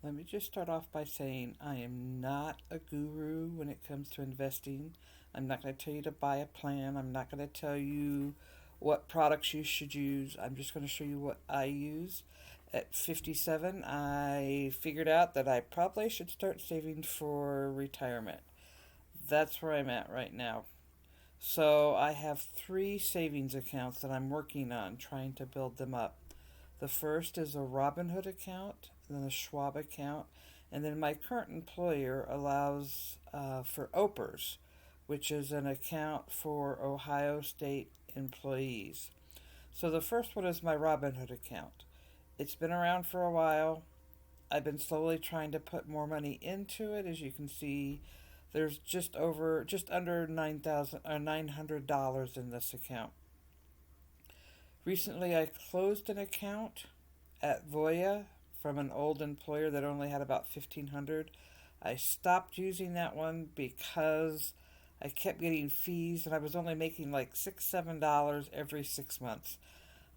Let me just start off by saying I am not a guru when it comes to investing. I'm not going to tell you to buy a plan. I'm not going to tell you what products you should use. I'm just going to show you what I use. At 57, I figured out that I probably should start saving for retirement. That's where I'm at right now. So I have three savings accounts that I'm working on, trying to build them up. The first is a Robinhood account, then a Schwab account, and then my current employer allows for OPERS, which is an account for Ohio State employees. So the first one is my Robinhood account. It's been around for a while. I've been slowly trying to put more money into it. As you can see, there's just under 9,000 or $900 in this account. Recently, I closed an account at Voya from an old employer that only had about 1,500. I stopped using that one because I kept getting fees and I was only making like $6, $7 every 6 months.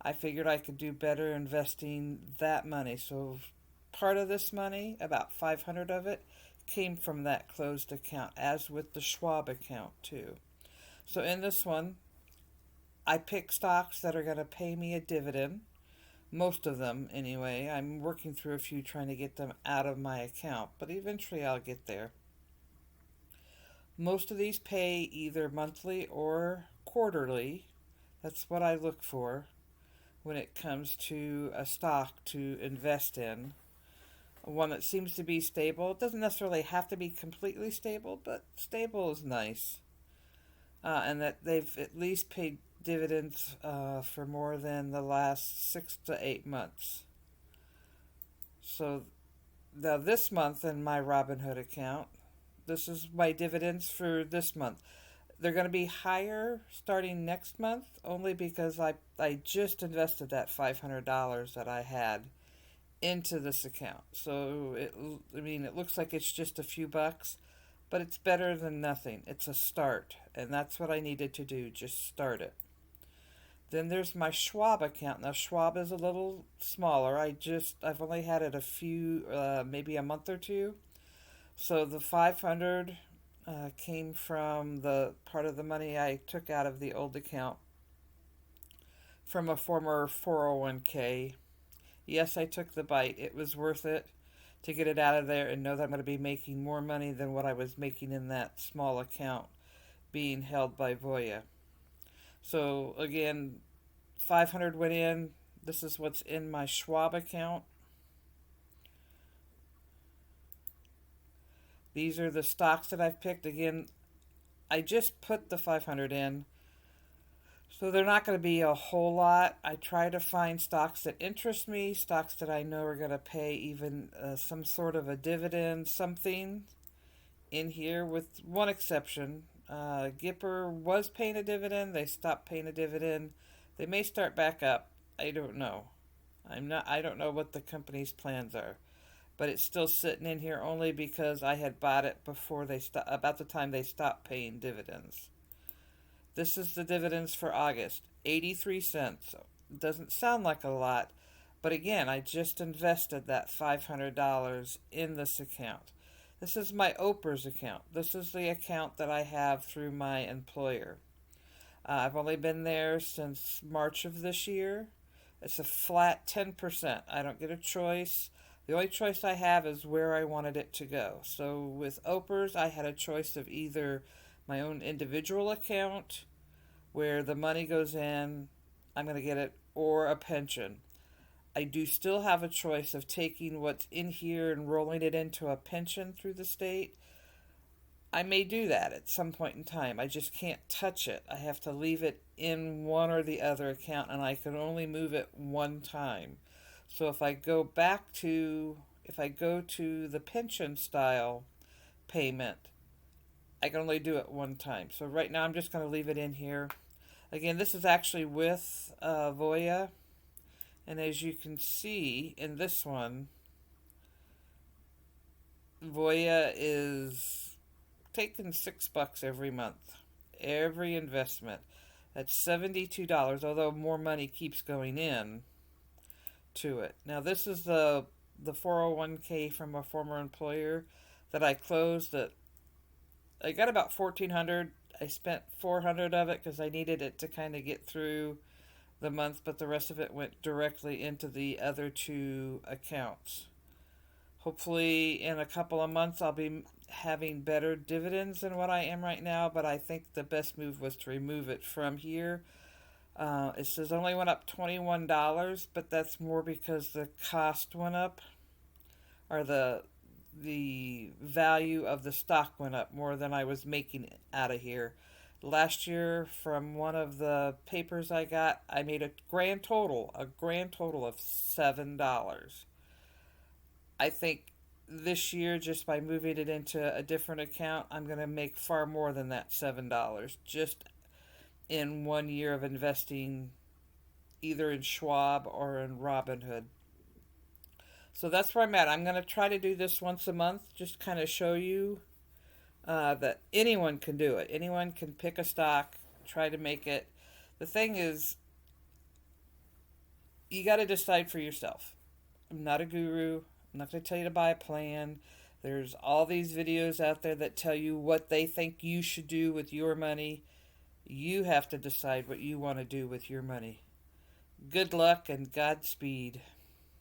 I figured I could do better investing that money. So part of this money, about 500 of it, came from that closed account, as with the Schwab account too. So in this one, I pick stocks that are going to pay me a dividend. Most of them, anyway. I'm working through a few trying to get them out of my account, but eventually I'll get there. Most of these pay either monthly or quarterly. That's what I look for when it comes to a stock to invest in. One that seems to be stable. It doesn't necessarily have to be completely stable, but stable is nice. And that they've at least paid dividends for more than the last 6 to 8 months. So now this month in my Robinhood account, this is my dividends for this month. They're going to be higher starting next month only because I just invested that $500 that I had into this account. So it looks like it's just a few bucks, but it's better than nothing. It's a start, and that's what I needed to do, just start it. Then there's my Schwab account. Now Schwab is a little smaller. I've only had it a few, maybe a month or two. So the 500 came from the part of the money I took out of the old account from a former 401k. Yes, I took the bite. It was worth it to get it out of there and know that I'm going to be making more money than what I was making in that small account being held by Voya. So again, 500 went in. This is what's in my Schwab account. These are the stocks that I've picked. Again, I just put the 500 in. So they're not going to be a whole lot. I try to find stocks that interest me, stocks that I know are going to pay even some sort of a dividend, something in here, with one exception. Gipper was paying a dividend. They stopped paying a dividend. They may start back up. I don't know. I don't know what the company's plans are, but it's still sitting in here only because I had bought it before about the time they stopped paying dividends. This is the dividends for August, 83 cents. It doesn't sound like a lot, but again, I just invested that $500 in this account. This is my OPERS account. This is the account that I have through my employer. I've only been there since March of this year. It's a flat 10%. I don't get a choice. The only choice I have is where I wanted it to go. So with OPERS, I had a choice of either my own individual account, where the money goes in, I'm going to get it, or a pension. I do still have a choice of taking what's in here and rolling it into a pension through the state. I may do that at some point in time. I just can't touch it. I have to leave it in one or the other account, and I can only move it one time. So if I go to the pension style payment, I can only do it one time. So right now I'm just going to leave it in here. Again, this is actually with Voya. And as you can see in this one, Voya is taking $6 every month. Every investment. That's $72, although more money keeps going in to it. Now this is the the 401k from a former employer that I closed. That I got about 1,400. I spent 400 of it because I needed it to kind of get through the month, but the rest of it went directly into the other two accounts. Hopefully, in a couple of months, I'll be having better dividends than what I am right now, but I think the best move was to remove it from here. It says only went up $21, but that's more because the cost went up, or the value of the stock went up more than I was making out of here. Last year, from one of the papers I got, I made a grand total of $7. I think this year, just by moving it into a different account, I'm going to make far more than that $7 just in 1 year of investing either in Schwab or in Robinhood. So that's where I'm at. I'm going to try to do this once a month, just kind of show you that anyone can do it. Anyone can pick a stock, try to make it. The thing is, you got to decide for yourself. I'm not a guru. I'm not going to tell you to buy a plan. There's all these videos out there that tell you what they think you should do with your money. You have to decide what you want to do with your money. Good luck and Godspeed.